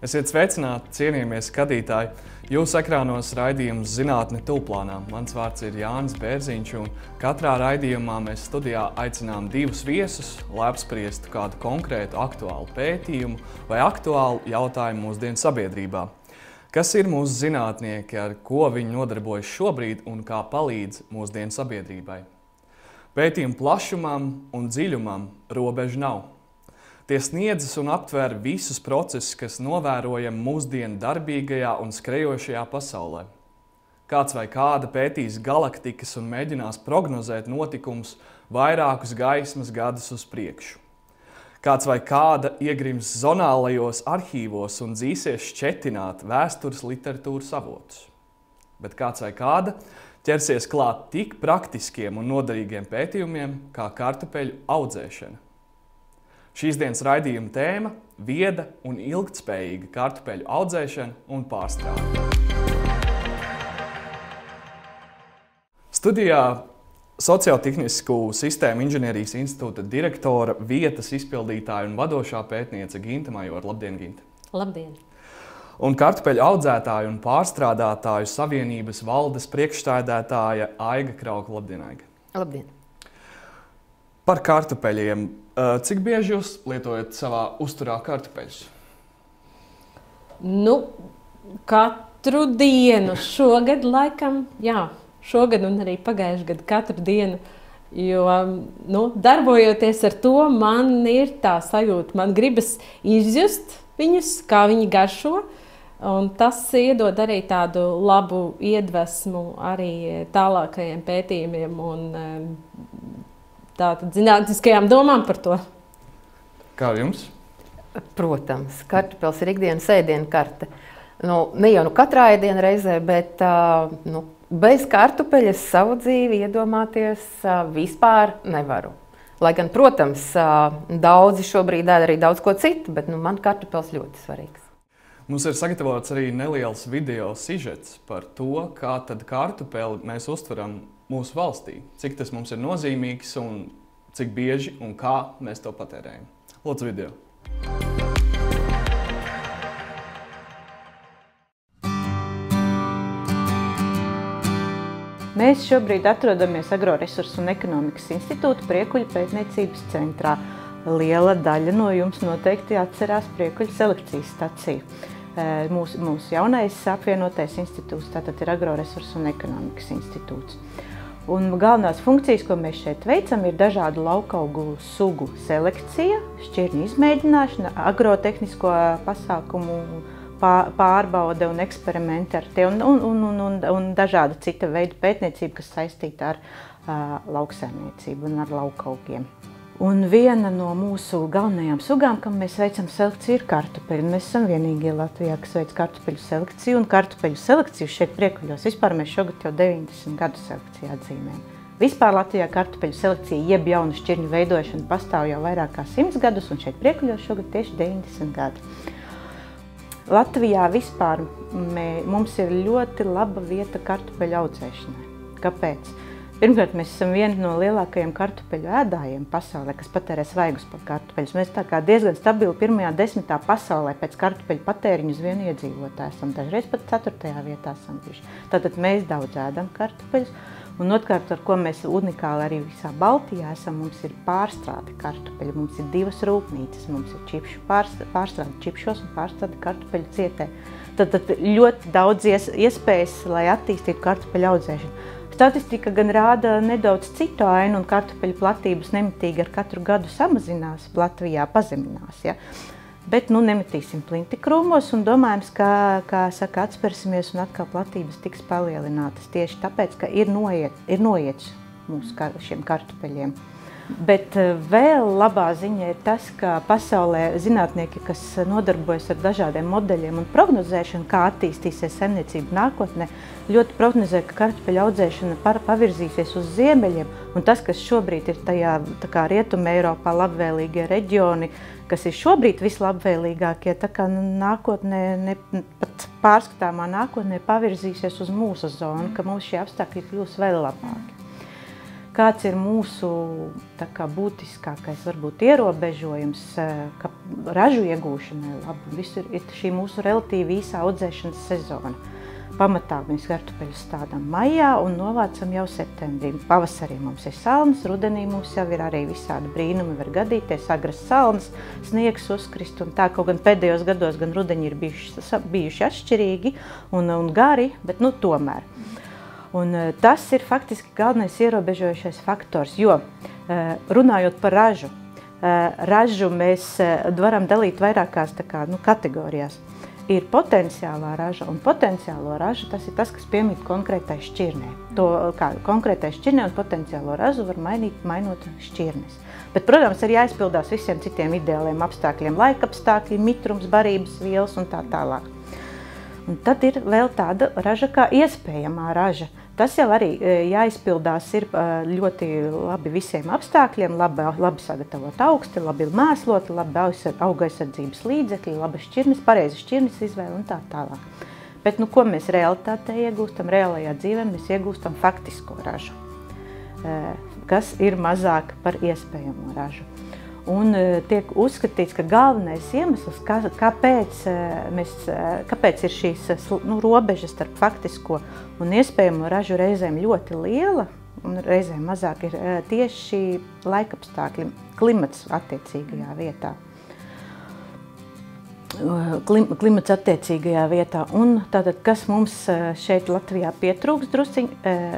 Esiet sveicināti, cienījamie skatītāji! Jūsu ekrānos raidījums Zinātne tūplānā. Mans vārds ir Jānis Bērziņš, un katrā raidījumā mēs studijā aicinām divus viesus, lai apspriestu kādu konkrētu aktuālu pētījumu vai aktuālu jautājumu mūsdienu sabiedrībā. Kas ir mūsu zinātnieki, ar ko viņi nodarbojas šobrīd un kā palīdz mūsdienu sabiedrībai? Pētījumu plašumam un dziļumam robežu nav. Tie sniedzas un aptver visus procesus, kas novērojami mūsdienu darbīgajā un skrejošajā pasaulē. Kāds vai kāda pētīs galaktikas un mēģinās prognozēt notikumus vairākus gaismas gadus uz priekšu. Kāds vai kāda iegrims zonālajos arhīvos un dzīsies šķetināt vēstures literatūras avotus. Bet kāds vai kāda ķersies klāt tik praktiskiem un noderīgiem pētījumiem kā kartupeļu audzēšana. Šīs dienas raidījuma tēma – vieda un ilgtspējīga kartupeļu audzēšana un pārstrāde. Studijā Sociāltehnisku sistēmu inženierijas institūta direktora, vietas izpildītāja un vadošā pētniece Ginta Majora. Labdien, Ginta! Labdien! Un kartupeļu audzētāju un pārstrādātāju savienības valdes priekšsēdētāja Aiga Krauka. Labdien, Aiga! Labdien! Par kartupeļiem. Cik bieži jūs lietojat savā uzturā kartupeļus? Katru dienu. Šogad laikam, šogad un arī pagājušajā gadu katru dienu. Jo, darbojoties ar to, man ir tā sajūta, man gribas izjust viņus, kā viņi garšo. Un tas iedod arī tādu labu iedvesmu arī tālākajiem pētījumiem un tātad zinātniskajām domām par to. Kā jums? Protams, kartupels ir ikdienas ēdienu karte. Ne jau katrā ēdienu reizē, bet bez kartupeļas savu dzīvi iedomāties vispār nevaru. Lai gan, protams, daudzi šobrīd ēd arī daudz ko citu, bet man kartupels ļoti svarīgs. Mums ir sagatavots arī neliels video sižets par to, kā tad kartupeli mēs uztveram mūsu valstī, cik tas mums ir nozīmīgs un cik bieži un kā mēs to patērējam. Lūdzu video. Mēs šobrīd atrodamies Agroresursu un ekonomikas institūta Priekuļu pētniecības centrā. Liela daļa no jums noteikti atcerās Priekuļu selekcijas staciju. Mūsu jaunais apvienotais institūts tātad ir Agroresursu un ekonomikas institūts. Un galvenās funkcijas, ko mēs šeit veicam, ir dažādu laukaugu sugu selekcija, šķirņu izmēģināšana, agrotehnisko pasākumu pārbaude un eksperimenti ar tie un dažāda cita veida pētniecība, kas saistīta ar lauksaimniecību un ar laukaugiem. Un viena no mūsu galvenajām sugām, kam mēs veicam selekciju, ir kartupeļi. Mēs esam vienīgie Latvijā, kas veic kartupeļu selekciju. Un kartupeļu selekciju šeit Priekuļos vispār mēs šogad jau 90 gadu selekcijā atzīmējam. Vispār Latvijā kartupeļu selekcija jeb jaunu šķirņu veidošana pastāv jau vairāk kā 100 gadus, un šeit Priekuļos šogad tieši 90 gadi. Latvijā vispār mums ir ļoti laba vieta kartupeļu audzēšanai. Kāpēc? Pirmkārt, mēs esam vieni no lielākajiem kartupeļu ēdājiem pasaulē, kas patērē svaigus kartupeļus. Mēs tā kā diezgan stabili 1. 10. pasaulē pēc kartupeļu patēriņu uz vienu iedzīvotāju esam. Dažreiz pat 4. vietā esam bijuši. Tātad mēs daudz ēdam kartupeļus. Un otrkārt, ar ko mēs unikāli arī visā Baltijā esam, mums ir pārstrāde kartupeļu. Mums ir 2 rūpnīcas. Mums ir čipšu pārstrāde čipšos un pārstrāde kartupeļu cietē. Tad ļoti daudz iespējas, lai attīstītu kartupeļu audzēšanu. Statistika gan rāda nedaudz citu ainu, un kartupeļu platības nemitīgi ar katru gadu samazinās, Latvijā pazeminās. Ja? Bet nemetīsim plinti krūmos un domājams, kā saka, atspērsimies un atkal platības tiks palielinātas tieši tāpēc, ka ir noiets mūsu šiem kartupeļiem. Bet vēl labā ziņa ir tas, ka pasaulē zinātnieki, kas nodarbojas ar dažādiem modeļiem un prognozēšanu, kā attīstīsies saimniecība nākotnē, ļoti prognozē, ka kartupeļu audzēšana pavirzīsies uz ziemeļiem. Un tas, kas šobrīd ir tajā Rietuma Eiropā labvēlīgie reģioni, kas ir šobrīd vislabvēlīgākie, tā kā nākotnē, pat pārskatāmā nākotnē pavirzīsies uz mūsu zonu, ka mums šie apstākļi kļūs vēl labāki. kāds ir mūsu būtiskākais varbūt ierobežojums, ka ražu iegūšanai labi, ir šī mūsu relatīvi īsā audzēšanas sezona. Pamatā mēs kartupeļus stādām maijā un novācam jau septembrī. Pavasarī mums ir salnas, rudenī mums jau ir arī visādi brīnumi, var gadīties, agras salnas, sniegs uzkrist un tā, kaut gan pēdējos gados gan rudeņi ir bijuši atšķirīgi un gari, bet tomēr. Un tas ir faktiski galvenais ierobežojušais faktors, jo runājot par ražu mēs varam dalīt vairākās kategorijās. Ir potenciālā raža, un potenciālo ražu tas ir tas, kas piemīt konkrētai šķirnē. Konkrētai šķirnē un potenciālo ražu var mainot šķirnes. Bet, protams, ir jāizpildās visiem citiem ideāliem apstākļiem, laikapstākļi, mitrums, barības vielas un tā tālāk. Un tad ir vēl tāda raža kā iespējamā raža. Tas jau arī jāizpildās ir ļoti labi visiem apstākļiem, labi sagatavot augsti, labi mēsloti, labi auga aizsardzības līdzekļi, labi šķirnes, pareizi šķirnes izvēle un tā tālāk. Bet ko mēs realitātē iegūstam? Reālajā dzīvē mēs iegūstam faktisko ražu, kas ir mazāk par iespējamo ražu. Un tiek uzskatīts, ka galvenais iemesls, kāpēc ir šīs robežas starp faktisko un iespējamo ražu reizēm ļoti liela un reizēm mazāk, ir tieši šī laikapstākļi, klimats attiecīgajā vietā. Klimats attiecīgajā vietā. Un tātad, kas mums šeit Latvijā pietrūks drusciņ,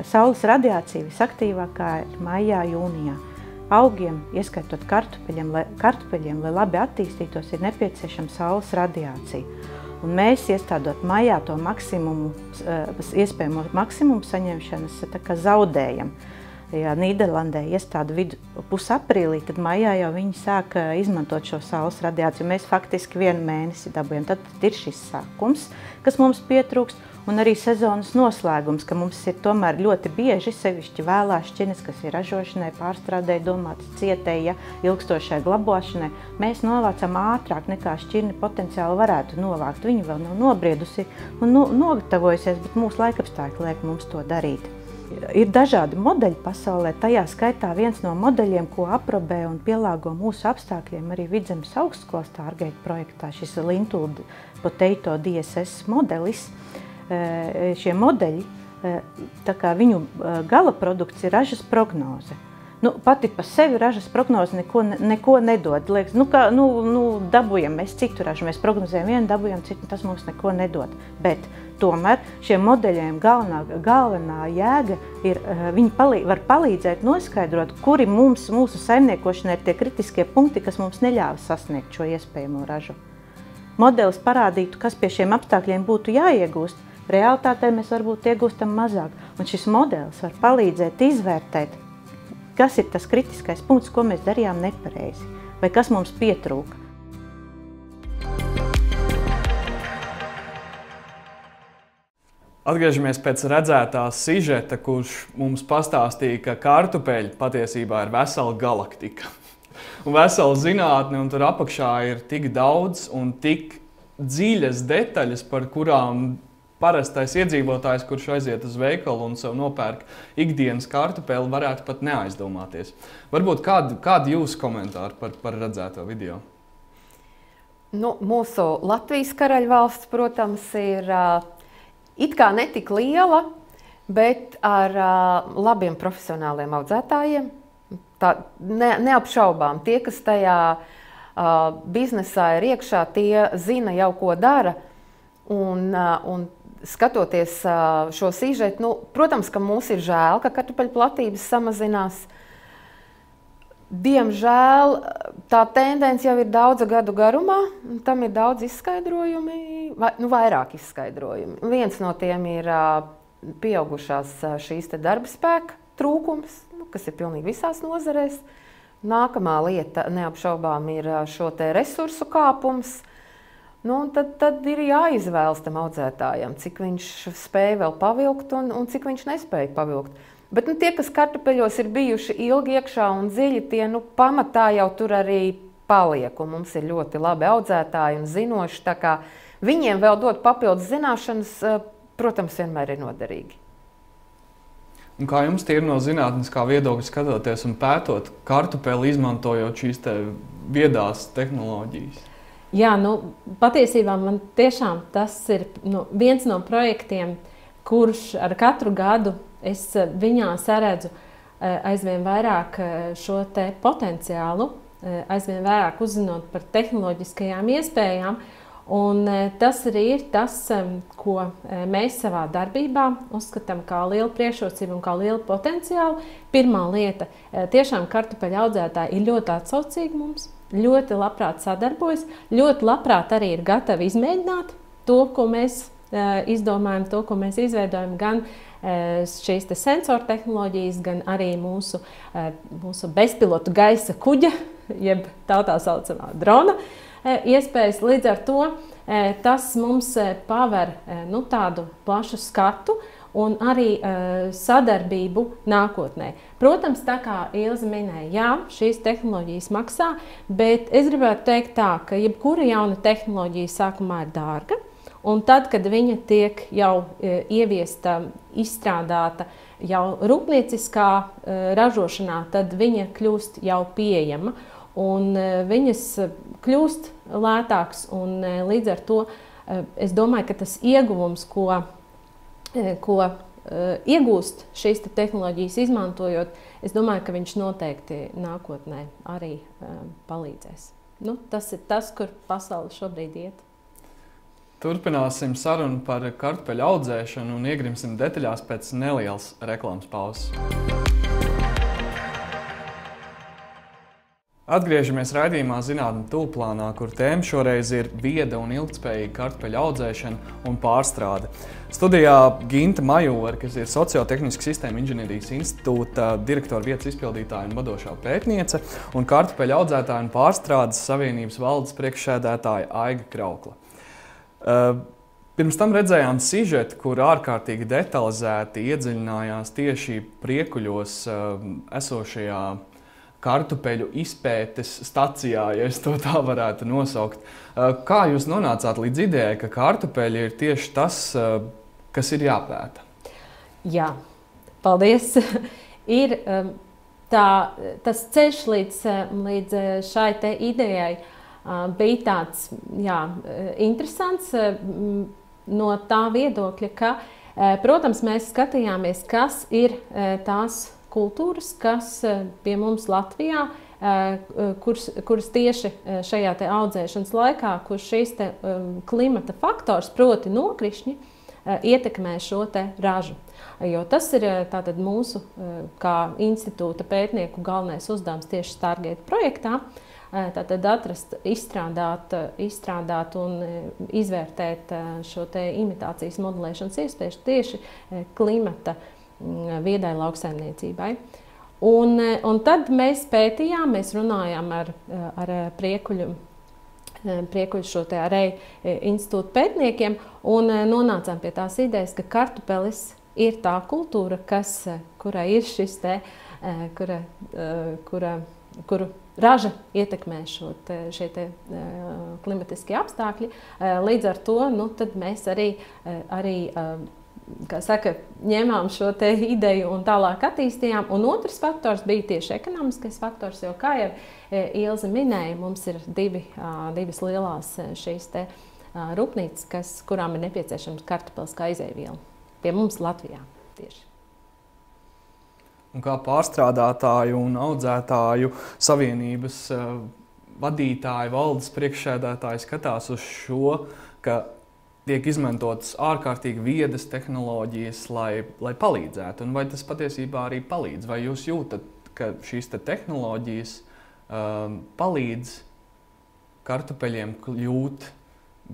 saules radiācija visaktīvākā ir maijā, jūnijā. Augiem, ieskaitot kartupeļiem, lai labi attīstītos, ir nepieciešama saules radiācija. Un mēs, iestādot maijā to iespējamo maksimumu saņemšanas, zaudējam. Ja Nīderlandē iestāda pusaprīlī, tad maijā jau viņi sāk izmantot šo saules radiāciju. Mēs faktiski 1 mēnesi dabujam. Tad ir šis sākums, kas mums pietrūkst, un arī sezonas noslēgums, ka mums ir tomēr ļoti bieži sevišķi vēlās šķirnes, kas ir ražošanai, pārstrādē domātas cietēji, ilgstošai glabāšanai. Mēs novācam ātrāk nekā šķirni potenciāli varētu novākt. Viņa vēl nav nobriedusi un nogatavojusies, bet mūsu laikapstākļi liek mums to darīt. Ir dažādi modeļi pasaulē, tajā skaitā viens no modeļiem, ko aprobē un pielāgo mūsu apstākļiem arī Vidzemes augstskolas Stargate projektā, šis Lintoul Potato DSS modelis. Šie modeļi, viņu gala produkts ir ražas prognoze. Pati pa sevi ražas prognoze neko nedod. Liekas, dabujam mēs citu ražu, mēs prognozējam vienu, dabujam citu, tas mums neko nedod. Bet tomēr šiem modeļiem galvenā jēga ir, viņi var palīdzēt noskaidrot, kuri mūsu saimniekošanai ir tie kritiskie punkti, kas mums neļāva sasniegt šo iespējamo ražu. Modelis parādītu, kas pie šiem apstākļiem būtu jāiegūst. Realitātē mēs varbūt iegūstam mazāk. Un šis modelis var palīdzēt izvērtēt, kas ir tas kritiskais punkts, ko mēs darījām nepareizi, vai kas mums pietrūka. Atgriežamies pēc redzētā sižeta, kurš mums pastāstīja, ka kartupeļi patiesībā ir vesela galaktika. Un vesela zinātne, un tur apakšā ir tik daudz un tik dziļas detaļas, par kurām parastais iedzīvotājs, kurš aiziet uz veikalu un sev nopērk ikdienas kartupeli, varētu pat neaizdomāties. Varbūt kādi jūsu komentāri par redzēto video? Mūsu Latvijas karaļvalsts, protams, ir it kā netik liela, bet ar labiem profesionāliem audzētājiem. Neapšaubām, tie, kas tajā biznesā ir iekšā, tie zina jau, ko dara. Un skatoties šo sižetu, protams, ka mums ir žēl, ka kartupeļu platības samazinās. Diemžēl tā tendence jau ir daudzu gadu garumā, un tam ir daudz izskaidrojumi, vairāk izskaidrojumi. Viens no tiem ir pieaugušās šīs darba spēka trūkums, kas ir pilnīgi visās nozarēs. Nākamā lieta neapšaubām ir šo resursu kāpums. Tad ir jāizvēlas tam audzētājam, cik viņš spēja vēl pavilkt un cik viņš nespēja pavilkt. Bet tie, kas kartupeļos ir bijuši ilgi iekšā un dziļi, tie pamatā jau tur arī paliek. Un mums ir ļoti labi audzētāji un zinoši, tā kā viņiem vēl dot papildus zināšanas, protams, vienmēr ir noderīgi. Un kā jums tie ir no zinātniskā viedokļa skatoties un pētot kartupeli, izmantojot šīs viedās tehnoloģijas? Jā, patiesībā man tiešām tas ir viens no projektiem, kurš ar katru gadu es viņā saredzu aizvien vairāk šo te potenciālu, aizvien vairāk uzzinot par tehnoloģiskajām iespējām. Un tas arī ir tas, ko mēs savā darbībā uzskatām kā lielu priekšrocību un kā lielu potenciālu. Pirmā lieta – tiešām kartupeļu audzētāji ir ļoti atsaucīgi mums, ļoti labprāt sadarbojas, ļoti labprāt arī ir gatavi izmēģināt to, ko mēs izdomājam, to, ko mēs izveidojam, gan šīs sensoru tehnoloģijas, gan arī mūsu bezpilotu gaisa kuģa, jeb tā saucamā drona iespējas. Līdz ar to tas mums paver tādu plašu skatu un arī sadarbību nākotnē. Protams, tā kā Ilze minēja, jā, šīs tehnoloģijas maksā, bet es gribētu teikt tā, ka jebkura jauna tehnoloģija sākumā ir dārga, un tad, kad viņa tiek jau ieviesta, izstrādāta jau rūpnieciskā ražošanā, tad viņa kļūst jau pieejama. Un viņas kļūst lētāks, un līdz ar to es domāju, ka tas ieguvums, ko iegūst šīs tehnoloģijas izmantojot, es domāju, ka viņš noteikti nākotnē arī palīdzēs. Tas ir tas, kur pasaule šobrīd iet. Turpināsim sarunu par kartupeļu audzēšanu un iegrimsim detaļās pēc nelielas reklāmas pauzes. Atgriežamies raidījumā Zinātne tūplānā, kur tēma šoreiz ir vieda un ilgtspējīga kartupeļu audzēšana un pārstrāde. Studijā Ginta Majore, kas ir Sociotehnisku sistēmu inženierijas institūta direktora vietas izpildītāja un vadošā pētniece, un kartupeļu audzētāja un pārstrādes savienības valdes priekšsēdētāja Aiga Kraukla. Pirms tam redzējām sižetu, kur ārkārtīgi detalizēti iedziļinājās tieši priekuļos esošajā kartupeļu izpētes stacijā, ja es to tā varētu nosaukt. Kā jūs nonācāt līdz idejai, ka kartupeļi ir tieši tas, kas ir jāpēta? Jā, paldies. Ir tas ceļš līdz šai te idejai bija tāds interesants no tā viedokļa, ka, protams, mēs skatījāmies, kas ir tās kultūras, kas pie mums Latvijā, kuras tieši šajā te audzēšanas laikā, kur šīs te klimata faktors, proti nokrišņi, ietekmē šo te ražu. Jo tas ir tātad mūsu kā institūta pētnieku galvenais uzdevums tieši Stargate projektā, tātad atrast, izstrādāt un izvērtēt šo te imitācijas modelēšanas iespējas tieši klimata viedai lauksaimniecībai. Un tad mēs pētījām, mēs runājām ar priekuļu šo te Areju institūtu pētniekiem un nonācām pie tās idejas, ka kartupelis ir tā kultūra, kurai ir šis te, kuru raža ietekmē šie te klimatiskie apstākļi. Līdz ar to, tad mēs arī kā saka, ņēmām šo te ideju un tālāk attīstījām. Un otrs faktors bija tieši ekonomiskais faktors, jo, kā jau Ilze minēja, mums ir divas lielās šīs te rūpnīcas, kurām ir nepieciešams kartupelis kā izejviela. Pie mums Latvijā tieši. Un kā pārstrādātāju un audzētāju savienības vadītāji, valdes priekšsēdētāji skatās uz šo, ka tiek izmantotas ārkārtīgi viedas tehnoloģijas, lai palīdzētu. Un vai tas patiesībā arī palīdz? Vai jūs jūtat, ka šīs tehnoloģijas palīdz kartupeļiem kļūt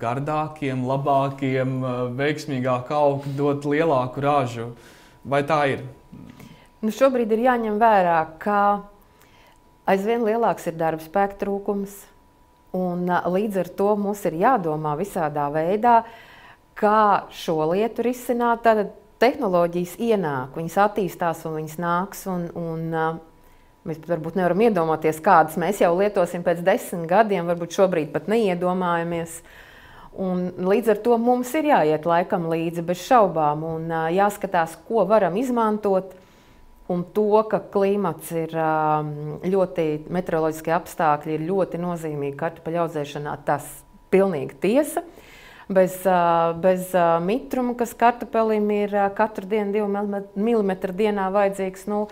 gardākiem, labākiem, veiksmīgāk augt, dot lielāku ražu? Vai tā ir? Šobrīd ir jāņem vērā, ka aizvien lielāks ir darba spēka trūkums. Un līdz ar to mums ir jādomā visādā veidā, kā šo lietu risināt. Tātad tehnoloģijas ienāk, viņas attīstās un viņas nāks. Un mēs varbūt nevaram iedomāties, kādas mēs jau lietosim pēc 10 gadiem, varbūt šobrīd pat neiedomājamies. Un līdz ar to mums ir jāiet laikam līdzi bez šaubām un jāskatās, ko varam izmantot. un to, ka klimats ir ļoti, meteoroloģiskie apstākļi ir ļoti nozīmīgi kartupeļu audzēšanā, tas pilnīgi tiesa. Bez mitruma, kas kartupelim ir katru dienu 2 mm dienā vajadzīgs, nu,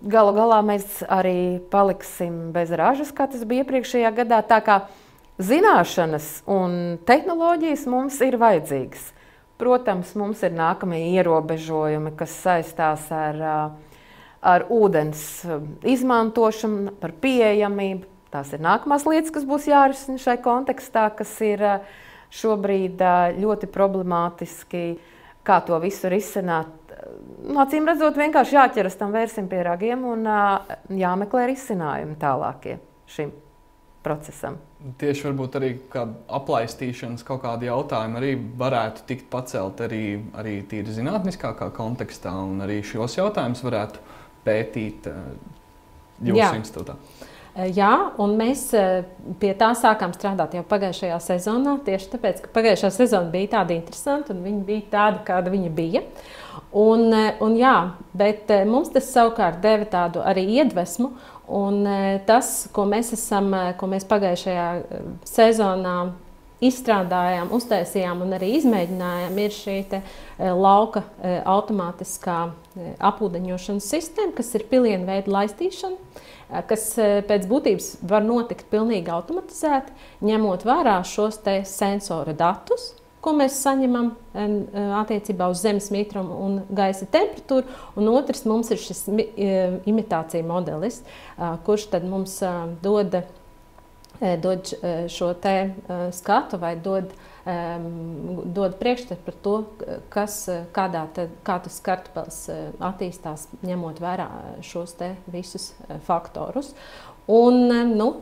galu galā mēs arī paliksim bez ražas, kā tas bija iepriekšējā gadā. Tā kā zināšanas un tehnoloģijas mums ir vajadzīgas. Protams, mums ir nākamie ierobežojumi, kas saistās ar ūdens izmantošanu, par pieejamību. Tās ir nākamās lietas, kas būs jārisina šai kontekstā, kas ir šobrīd ļoti problemātiski, kā to visu risināt. Acīm redzot, vienkārši jāķeras tam vērsim pie ragiem un jāmeklē risinājumi tālākie šim procesam. Tieši varbūt arī kāda aplaistīšanas kaut kādi jautājumi arī varētu tikt pacelt arī tīri zinātniskākā kontekstā, un arī šos jautājumus varētu pētīt jūsu institūtā. Jā, un mēs pie tā sākām strādāt jau pagājušajā sezonā, tieši tāpēc, ka pagājušā sezona bija tāda interesanta, un viņa bija tāda, kāda viņa bija. Un jā, bet mums tas savukārt deva tādu arī iedvesmu, un tas, ko mēs pagājušajā sezonā izstrādājām, uztaisījām un arī izmēģinājām, ir šī lauka automātiskā apūdeņošanas sistēma, kas ir pilienu veidu laistīšana, kas pēc būtības var notikt pilnīgi automatizēti, ņemot vērā šos sensora datus, ko mēs saņemam attiecībā uz zemes mitrumu un gaisa temperatūru. Un otrs mums ir šis imitācija modelis, kurš tad mums dod šo skatu vai dod priekšstatu par to, kā tas kartupelis attīstās, ņemot vērā šos visus faktorus. Un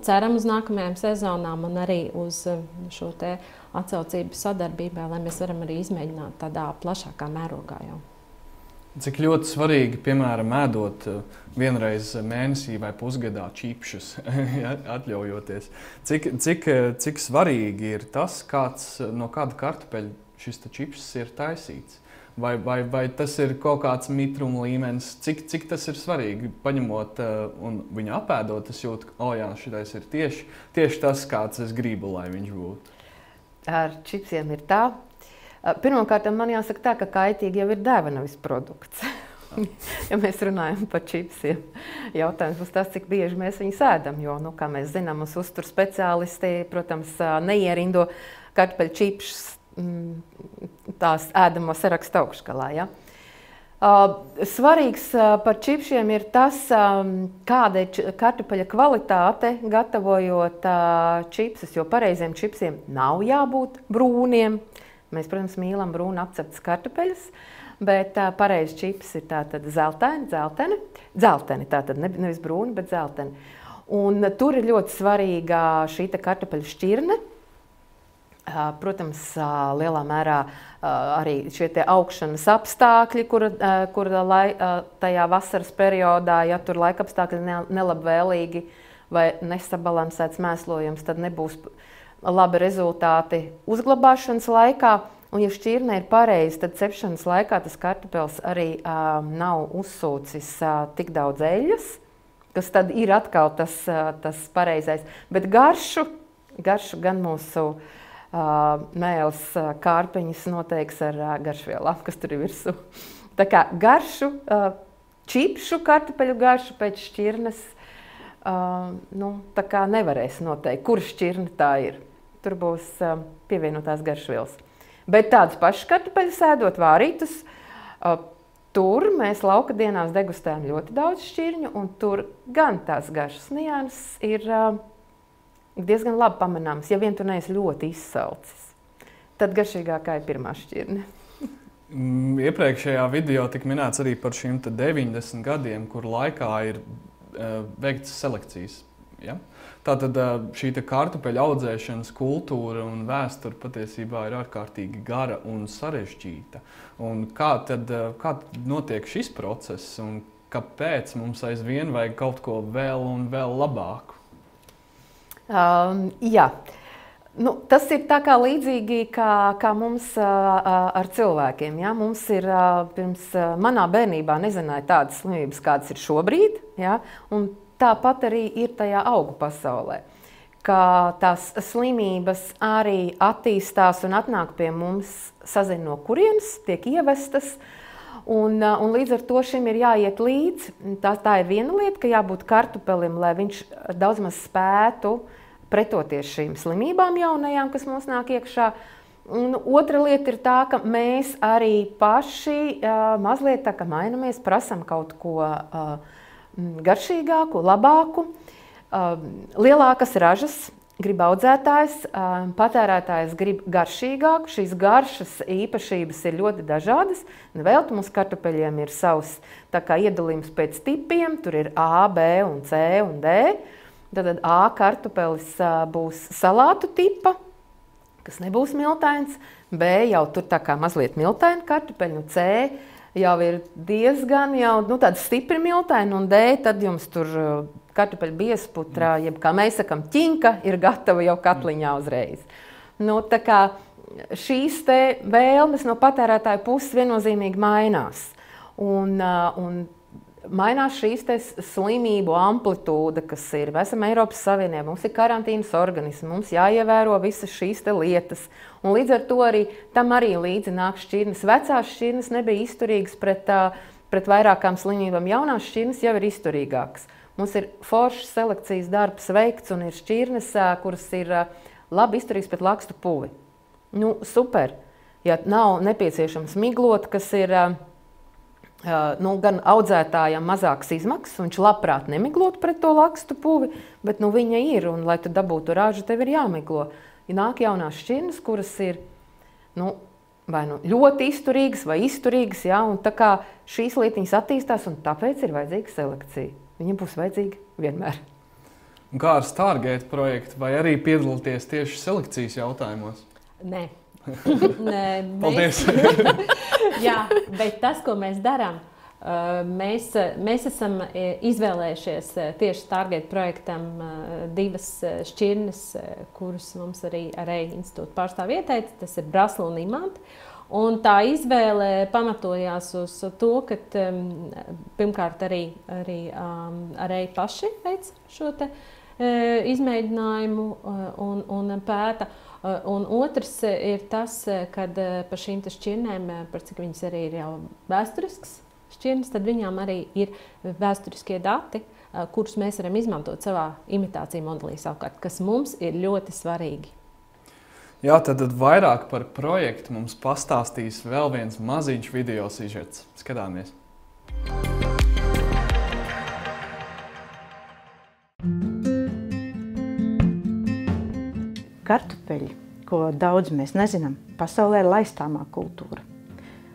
ceram uz nākamajām sezonām un arī uz šo atsaucību sadarbībā, lai mēs varam arī izmēģināt tādā plašākā mērogā jau. Cik ļoti svarīgi, piemēram, ēdot vienreiz mēnesī vai pusgadā čipšus, ja, atļaujoties. Cik svarīgi ir tas, no kāda kartupeļa šis čipšs ir taisīts? Vai tas ir kaut kāds mitruma līmenis? Cik tas ir svarīgi? Paņemot un viņu apēdot, es jūtu, ka jā, šitais ir tieši tas, kāds es gribu, lai viņš būtu. Ar čipsiem ir tā. Pirmkārt, man jāsaka tā, ka kaitīgi jau ir deva, nevis produkts. Ja mēs runājam par čipsiem, jautājums būs tas, cik bieži mēs viņus ēdam, jo, kā mēs zinām, mums uztur speciālisti, protams, neierindo kartupeļu čipšus tās ēdamo sarakstu augšgalā. Ja? Svarīgs par čipšiem ir tas, kāda ir kartupeļa kvalitāte, gatavojot čipsus, jo pareiziem čipsiem nav jābūt brūniem. Mēs, protams, mīlam brūni apceptas kartupeļus, bet pareizi čips ir tātad dzelteni, tātad nevis brūni, bet dzelteni. Un tur ir ļoti svarīga šī kartupeļu šķirne. Protams, lielā mērā arī šie augšanas apstākļi, kur tajā vasaras periodā, ja tur laikapstākļi nelabvēlīgi vai nesabalansēts mēslojums, tad nebūs labi rezultāti uzglabāšanas laikā. Un, ja šķirne ir pareizi, tad cepšanas laikā tas kartupelis arī nav uzsūcis tik daudz eļļas, kas tad ir atkal tas pareizais. Bet garšu gan mūsu mēles kārpiņas noteiks ar garšvielām, kas tur ir virsū. Tā kā garšu, čipšu kartupeļu garšu pēc šķirnes, tā kā nevarēs noteikt, kur šķirne tā ir. Tur būs pievienotās garšvielas. Bet tādus pašus kartupeļus ēdot vārītus, tur mēs lauka dienās degustējam ļoti daudz šķirņu, un tur gan tās garšas nianses ir diezgan labi pamanāms, ja vien tu neesi ļoti izsalcis. Tad garšīgākā ir pirmā šķirne. Iepriekšējā video tika minēts arī par šiem 90 gadiem, kur laikā ir veikts selekcijas. Ja? Tātad šī kartupeļu audzēšanas kultūra un vēsture patiesībā ir ārkārtīgi gara un sarežģīta. Un kā tad notiek šis process un kāpēc mums aizvien vajag kaut ko vēl un vēl labāku? Jā. Tas ir tā kā līdzīgi kā mums ar cilvēkiem. Ja? Mums ir pirms manā bērnībā nezināja tādas slimības, kādas ir šobrīd, ja? Un tāpat arī ir tajā augu pasaulē. Ka tās slimības arī attīstās un atnāk pie mums, sazina no kurienes, tiek ievestas. Un līdz ar to šim ir jāiet līdzi. Tā ir viena lieta, ka jābūt kartupelim, lai viņš daudz maz spētu pretoties šīm slimībām jaunajām, kas mums nāk iekšā. Un otra lieta ir tā, ka mēs arī paši mazliet tā kā mainamies, prasam kaut ko garšīgāku, labāku. Lielākas ražas grib audzētājs, patērētājs grib garšīgāku. Šīs garšas īpašības ir ļoti dažādas. Velti mums kartupeļiem ir savs tā kā iedalījums pēc tipiem. Tur ir A, B un C un D. Tad A kartupelis būs salātu tipa, kas nebūs miltains. B jau tur tā kā mazliet miltaini kartupeļi. C jau ir diezgan tāda stipri miltaini. Un D tad jums tur kartupeļu biezputra, jeb kā mēs sakam, ķinka ir gatava jau katliņā uzreiz. Tā kā šīs te vēlmes no patērētāju puses viennozīmīgi mainās. Un mainās šīs te slimību amplitūda, kas ir. Mēs esam Eiropas Savienībā, mums ir karantīnas organismi, mums jāievēro visas šīs te lietas. Un līdz ar to tam arī līdzi nāk šķirnes. Vecās šķirnes nebija izturīgas pret vairākām slimībām. Jaunās šķirnes jau ir izturīgākas. Mums ir foršs selekcijas darbs veikts un ir šķirnes, kuras ir labi izturīgas pret lakstu puvi. Super. Ja nav nepieciešams miglot, kas ir gan audzētājam mazāks izmaksas, viņš labprāt nemiglot pret to lakstu puvi, bet viņa ir, un lai tu dabūtu ražu, tev ir jāmiglo. Ja nāk jaunās šķirnes, kuras ir vai ļoti izturīgas vai izturīgas, ja, un tā kā šīs lietiņas attīstās, un tāpēc ir vajadzīga selekcija. Viņam būs vajadzīga vienmēr. Un kā ar Stargate projektu, vai arī piedalīties tieši selekcijas jautājumos? Nē. Paldies! Jā, bet tas, ko mēs darām, mēs esam izvēlējušies tieši Stargate projektam divas šķirnes, kuras mums arī institūta pārstāv ieteica. Tas ir Brasla un Imanta. Un tā izvēle pamatojās uz to, ka pirmkārt arī paši veic šo te izmēģinājumu un pēta. Un otrs ir tas, kad par šīm te šķirnēm, par cik viņas arī ir jau vēsturisks šķirnes, tad viņām arī ir vēsturiskie dati, kurus mēs varam izmantot savā imitāciju modelī savukārt, kas mums ir ļoti svarīgi. Jā, tad vairāk par projektu mums pastāstīs vēl viens maziņš video sižets. Skatāmies! Kartupeļi, ko daudz mēs nezinām, pasaulē ir laistāmā kultūra.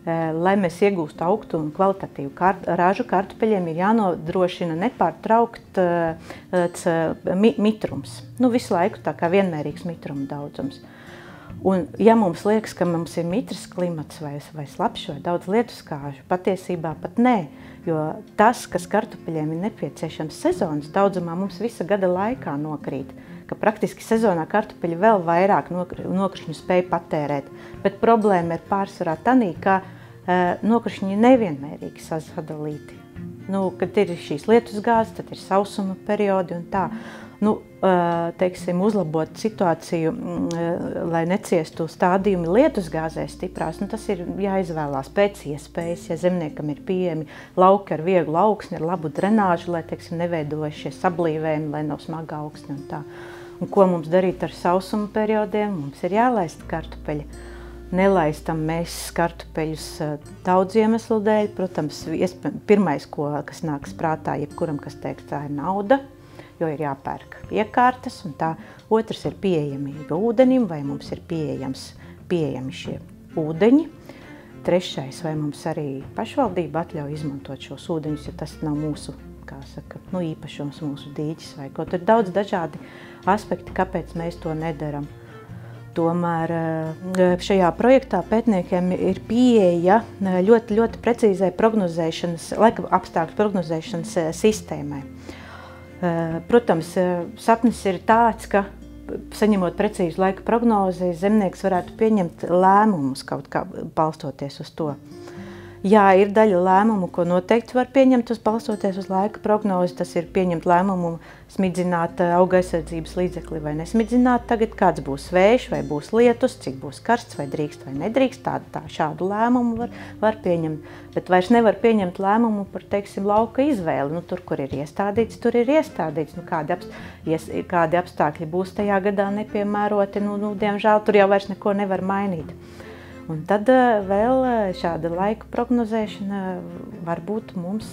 Lai mēs iegūstu augstu un kvalitatīvu ražu, kartupeļiem ir jānodrošina nepārtraukt mitrums. Visu laiku tā kā vienmērīgs mitruma daudzums. Un, ja mums liekas, ka mums ir mitrs klimats vai slapjš vai daudz lietuskāžu, patiesībā pat nē, jo tas, kas kartupeļiem ir nepieciešams sezonas daudzumā, mums visa gada laikā nokrīt, ka praktiski sezonā kartupeļi vēl vairāk nokrišņu spēj patērēt, bet problēma ir pārsvarā tanī, ka nokrišņi nevienmērīgi sadalīti. Kad ir šīs lietusgāzes, tad ir sausuma periodi un tā. Uzlabot situāciju, lai neciestu stādījumi lietusgāzēs stiprās, tas ir jāizvēlās pēc iespējas, ja zemniekam ir pieejami lauki ar vieglu augsni, ar labu drenāžu, lai neveidojas šie sablīvējumi, lai nav smaga augsne un tā. Un ko mums darīt ar sausuma periodiem? Mums ir jālaist kartupeļi. Nelaistam mēs kartupeļus daudz iemeslu dēļ. Protams, pirmais, kas nāks prātā, jebkuram, kas teiks, tā ir nauda, jo ir jāpērk iekārtas, un tā. Otrs ir pieejamība ūdenim, vai mums ir pieejami šie ūdeņi. Trešais, vai mums arī pašvaldība atļauj izmantot šos ūdeņus, ja tas nav mūsu, īpašums, mūsu dīķis vai kaut. Ir daudz dažādi aspekti, kāpēc mēs to nedaram. Tomēr šajā projektā pētniekiem ir pieeja ļoti, ļoti precīzai laika apstākļu prognozēšanas sistēmai. Protams, sapnis ir tāds, ka saņemot precīzu laika prognozi, zemnieks varētu pieņemt lēmumus kaut kā balstoties uz to. Jā, ir daļa lēmumu, ko noteikti var pieņemt balstoties uz laika prognozi. Tas ir pieņemt lēmumu smidzināt auga aizsardzības līdzekli vai nesmidzināt tagad, kāds būs vējš vai būs lietus, cik būs karsts vai drīkst vai nedrīkst. Šādu lēmumu var pieņemt, bet vairs nevar pieņemt lēmumu par, teiksim, lauka izvēli. Nu, tur, kur ir iestādīts, tur ir iestādīts. Nu, kādi apstākļi būs tajā gadā nepiemēroti, diemžēl tur jau vairs neko nevar mainīt. Un tad vēl šāda laika prognozēšana varbūt mums,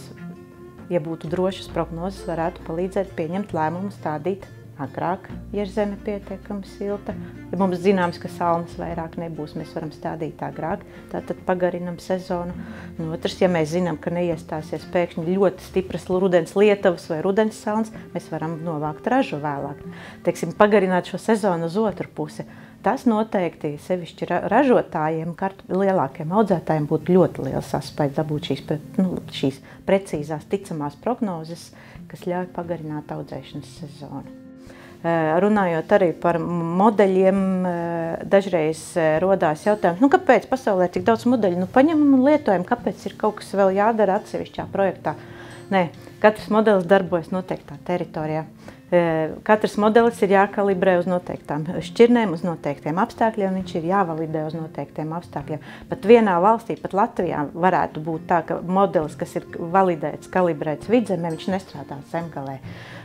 ja būtu drošas prognozes, varētu palīdzēt pieņemt lēmumu stādīt agrāk, ja ir zeme pietiekami silta. Ja mums zināms, ka salmas vairāk nebūs, mēs varam stādīt agrāk, tātad pagarinam sezonu. Un otrs, ja mēs zinām, ka neiestāsies pēkšņi ļoti stipras rudens lietavas vai rudens salnas, mēs varam novākt ražu vēlāk. Teiksim, pagarināt šo sezonu uz otru pusi. Tas noteikti sevišķi ražotājiem, lielākiem audzētājiem būtu ļoti liels saspējas dabūt šīs precīzās, ticamās prognozes, kas ļauj pagarināt audzēšanas sezonu. Runājot arī par modeļiem, dažreiz rodās jautājums, kāpēc pasaulē ir tik daudz modeļu? Paņemam un lietojam, kāpēc ir kaut kas vēl jādara atsevišķā projektā? Nē, katrs modelis darbojas noteiktā teritorijā. Katrs modelis ir jākalibrē uz noteiktām šķirnēm, uz noteiktiem apstākļiem, viņš ir jāvalidē uz noteiktiem apstākļiem. Pat vienā valstī, pat Latvijā varētu būt tā, ka modelis, kas ir validēts, kalibrēts vidzemē, viņš nestrādā zemgalē.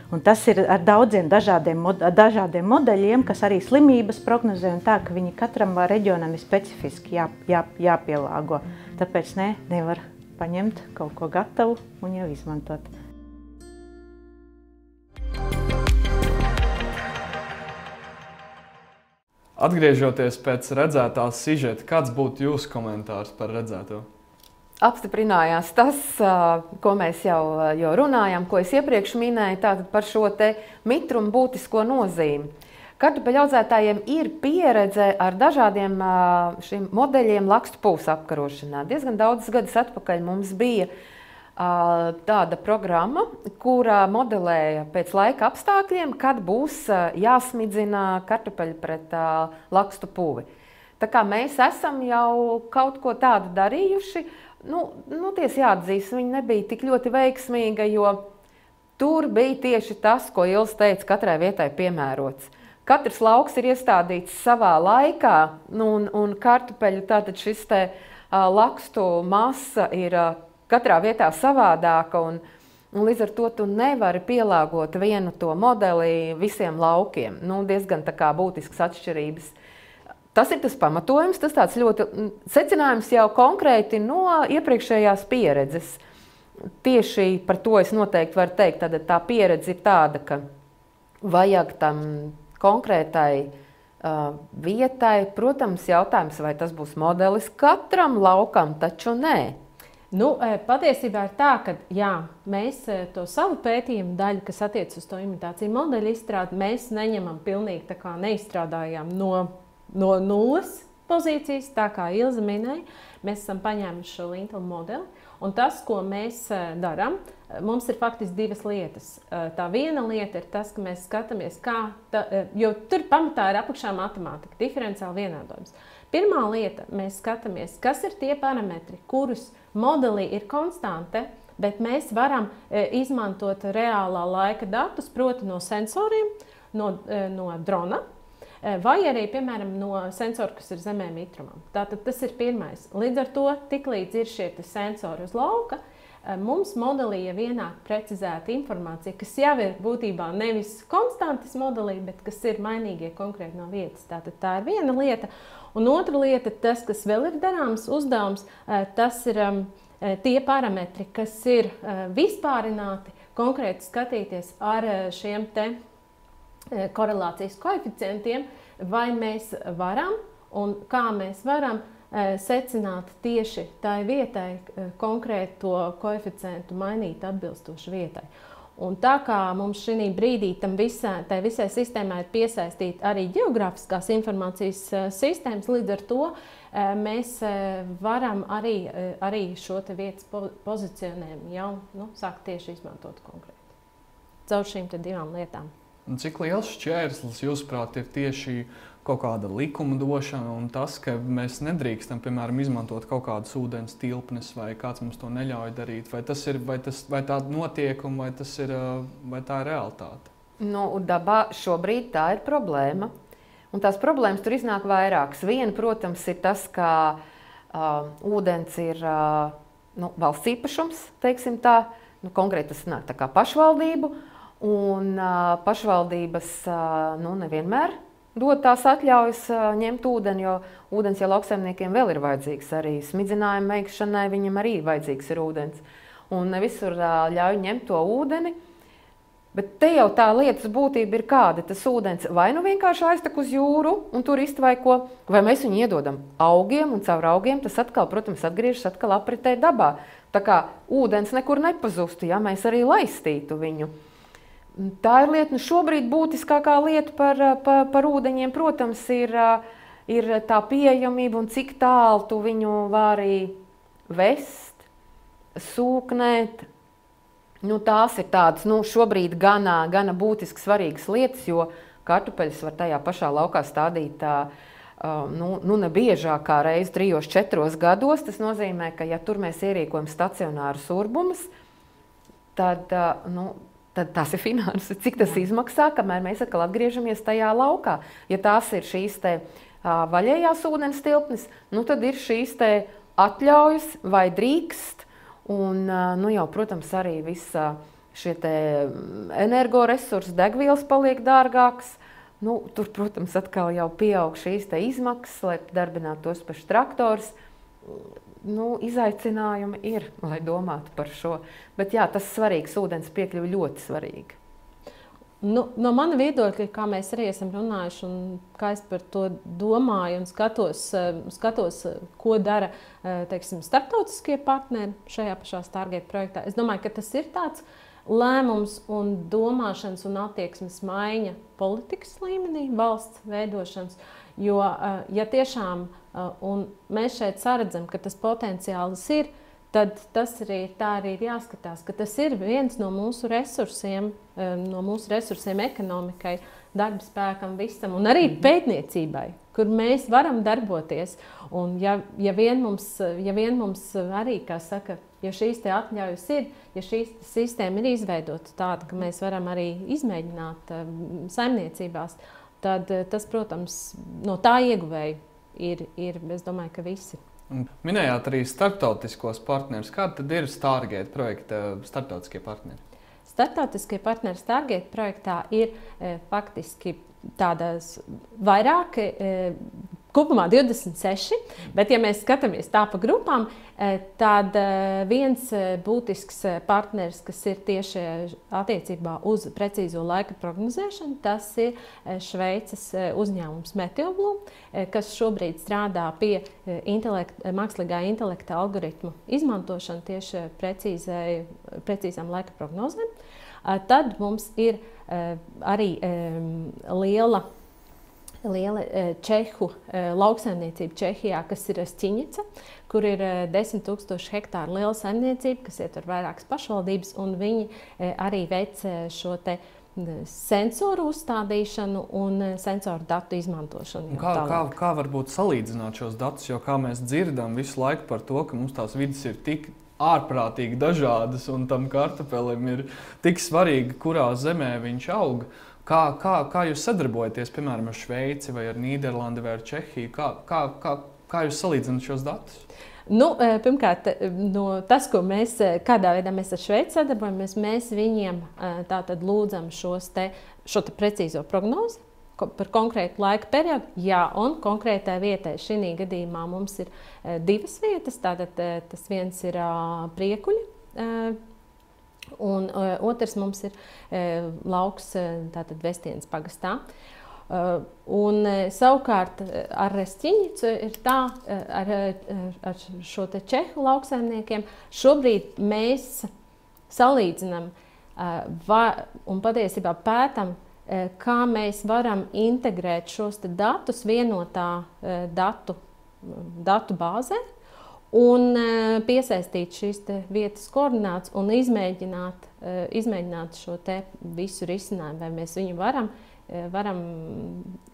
Un tas ir ar daudziem dažādiem modeļiem, kas arī slimības prognozē un tā, ka viņi katram reģionam ir specifiski jāpielāgo. Tāpēc nevar paņemt kaut ko gatavu un jau izmantot. Atgriežoties pēc redzētā sižeta, kāds būtu jūsu komentārs par redzēto? Apstiprinājās tas, ko mēs jau runājām, ko es iepriekš minēju, tātad par šo te mitrumu būtisko nozīmi. Kartupeļu audzētājiem ir pieredze ar dažādiem šiem modeļiem lakstu pūles apkarošanā. Diezgan daudzus gadus atpakaļ mums bija tāda programma, kura modelēja pēc laika apstākļiem, kad būs jāsmidzina kartupeļi pret lakstu pūvi. Tā kā mēs esam jau kaut ko tādu darījuši, tiesa jāatzīst, viņa nebija tik ļoti veiksmīga, jo tur bija tieši tas, ko Ilze teica, katrai vietai piemērots. Katrs lauks ir iestādīts savā laikā, un kartupeļu tātad šis te lakstu masa ir katrā vietā savādāka, un līdz ar to tu nevari pielāgot vienu to modeli visiem laukiem. Diezgan tā kā būtiskas atšķirības. Tas ir tas pamatojums, tas tāds ļoti secinājums jau konkrēti no iepriekšējās pieredzes. Tieši par to es noteikti varu teikt, tad tā pieredze ir tāda, ka vajag tam konkrētai vietai, protams, jautājums, vai tas būs modelis katram laukam, taču nē. Patiesībā ir tā, ka mēs to savu pētījumu daļu, kas attiec uz to imitāciju modeļu izstrādi, mēs neņemam pilnīgi tā kā neizstrādājām no nulles pozīcijas, tā kā Ilze minēja. Mēs esam paņēmuši šo Lintel modeli, un tas, ko mēs darām, mums ir faktiski divas lietas. Tā viena lieta ir tas, ka mēs skatāmies, jo tur pamatā ir apakšā matemātika, diferenciāli vienādojums. Pirmā lieta, mēs skatāmies, kas ir tie parametri, kurus modelī ir konstante, bet mēs varam izmantot reālā laika datus, proti no sensoriem, no drona, vai arī, piemēram, no sensoru, kas ir zemē mitrumam. Tātad tas ir pirmais. Līdz ar to, tiklīdz ir šie sensori uz lauka, mums modelī jau ienāk precizēta informācija, kas jau ir būtībā nevis konstantas modelī, bet kas ir mainīgie konkrēti no vietas. Tātad tā ir viena lieta. Un otra lieta, tas, kas vēl ir darāms uzdevums, tas ir tie parametri, kas ir vispārināti, konkrēti skatīties ar šiem te korelācijas koeficientiem, vai mēs varam un kā mēs varam secināt tieši tai vietai konkrēto koeficientu mainīt atbilstoši vietai. Un tā kā mums šī brīdī tai visai sistēmai ir piesaistīta arī geogrāfiskās informācijas sistēmas, līdz ar to mēs varam arī šo te vietas pozicionējumu jau sākt tieši izmantot konkrēti. Caur šīm te divām lietām. Un cik liels šķērslis, jūsuprāt, ir tieši kaut kāda likuma došana un tas, ka mēs nedrīkstam, piemēram, izmantot kaut kādas ūdens tilpnes, vai kāds mums to neļauj darīt? Vai tā notiek, un vai tā ir realitāte? Nu, dabā šobrīd tā ir problēma. Un tās problēmas tur iznāk vairākas. Viena, protams, ir tas, ka ūdens ir valsts īpašums, teiksim tā. Konkrēti tas nāk tā kā pašvaldību. Un pašvaldības nevienmēr dod tās atļaujas ņemt ūdeni, jo ūdens jau lauksaimniekiem vēl ir vajadzīgs. Arī smidzinājumu veikšanai viņam arī vajadzīgs ir ūdens. Un ne visur ļauj ņemt to ūdeni. Bet te jau tā lietas būtība ir kāda. Tas ūdens vai nu vienkārši aiztek uz jūru un tur iztvaiko, vai mēs viņu iedodam augiem, un caur augiem tas atkal, protams, atgriežas atkal apritē dabā. Tā kā ūdens nekur nepazustu, ja mēs arī laistītu viņu. Tā ir lieta, šobrīd būtiskākā lieta par ūdeņiem, protams, ir tā pieejamība un cik tālu tu viņu vari vest, sūknēt. Tās ir tādas šobrīd gana būtiski svarīgas lietas, jo kartupeļus var tajā pašā laukā stādīt ne biežāk kā reizi 3-4 gados. Tas nozīmē, ka ja tur mēs ierīkojam stacionārus urbumus, tad tas ir finanses. Cik tas izmaksā, kamēr mēs atkal atgriežamies tajā laukā. Ja tās ir šīs te vaļējās ūdens tilpnes, tad ir šīs te atļaujas vai drīkst. Un, protams, arī visa šie energoresursi, degvielas paliek dārgāks. Tur, protams, atkal jau pieaug šīs izmaksas, lai darbinātu tos pašus traktorus. Izaicinājumi ir, lai domātu par šo. Bet jā, tas svarīgs, ūdens piekļuve ļoti svarīga. No mana viedokļa, kā mēs arī esam runājuši un kā es par to domāju un skatos ko dara starptautiskie partneri šajā pašā Stargate projektā. Es domāju, ka tas ir tāds lēmums un domāšanas un attieksmes maiņa politikas līmenī, valsts veidošanas. Jo, ja tiešām un mēs šeit saredzam, ka tas potenciāls ir, tad tas arī ir jāskatās, ka tas ir viens no mūsu resursiem ekonomikai, darba spēkam, visam, un arī pētniecībai, kur mēs varam darboties. Un ja vien mums arī, kā saka, ja šīs te atļaujas ir, ja šī sistēma ir izveidota tāda, ka mēs varam arī izmēģināt saimniecībās, tad tas, protams, no tā ieguvēji ir, es domāju, ka visi. Minējāt arī starptautiskos partnerus. Kādi tad ir Stargate projekta starptautiskie partneri? Starptautiskie partneri Stargate projektā ir faktiski tādas vairāk, kopumā 26, bet ja mēs skatāmies tā pa grupām, tad viens būtisks partneris, kas ir tieši attiecībā uz precīzo laika prognozēšanu, tas ir Šveices uzņēmums Meteoblu, kas šobrīd strādā pie mākslīgā intelekta algoritmu izmantošanu tieši precīzām laika prognozēm. Tad mums ir arī liela čehu lauksaimniecība Čehijā, kas ir Stiņica, kur ir 10 000 hektāru liela saimniecība, kas ietver vairākas pašvaldības, un viņi arī veic šo te sensoru uzstādīšanu un sensoru datu izmantošanu. Kā varbūt salīdzināt šos datus, jo kā mēs dzirdam visu laiku par to, ka mums tās vidas ir tik ārprātīgi dažādas un tam kartupelim ir tik svarīgi, kurā zemē viņš aug. Kā jūs sadarbojaties, piemēram, ar Šveici vai ar Nīderlandi vai ar Čehiju? Kā jūs salīdzināt šos datus? Pirmkārt, tas, ko kādā veidā mēs ar Šveici sadarbojamies, mēs viņiem tātad lūdzam šo te precīzo prognozi par konkrētu laika periodu. Jā, un konkrētai vietai šī gadījumā mums ir 2 vietas. Tātad tas viens ir Priekuļi, un otrs mums ir lauks tātad Vestienas pagastā. Un savukārt ar Stiņicu ir tā, ar šo te čehu lauksaimniekiem, šobrīd mēs salīdzinam un patiesībā pētam, kā mēs varam integrēt šos te datus vienotā datu bāzē un piesaistīt šīs vietas koordinātus un izmēģināt šo te visu risinājumu, vai mēs viņu varam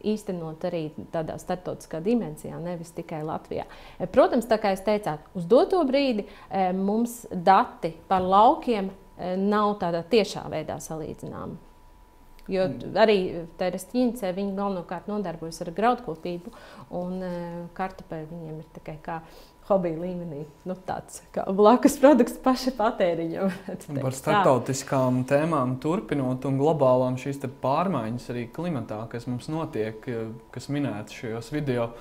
īstenot arī tādā starptautiskā dimensijā, nevis tikai Latvijā. Protams, tā kā jūs teicāt, uz doto brīdi mums dati par laukiem nav tādā tiešā veidā salīdzināma. Jo arī Terestiņcē viņi galvenokārt nodarbojas ar graudkopību, un kartupeļi viņiem ir tikai kā hobija līmenī, tāds kā blakus produkts paša patēriņam. Par starptautiskām tēmām turpinot un globālām šīs pārmaiņas arī klimatā, kas mums notiek, kas minēts šajos video,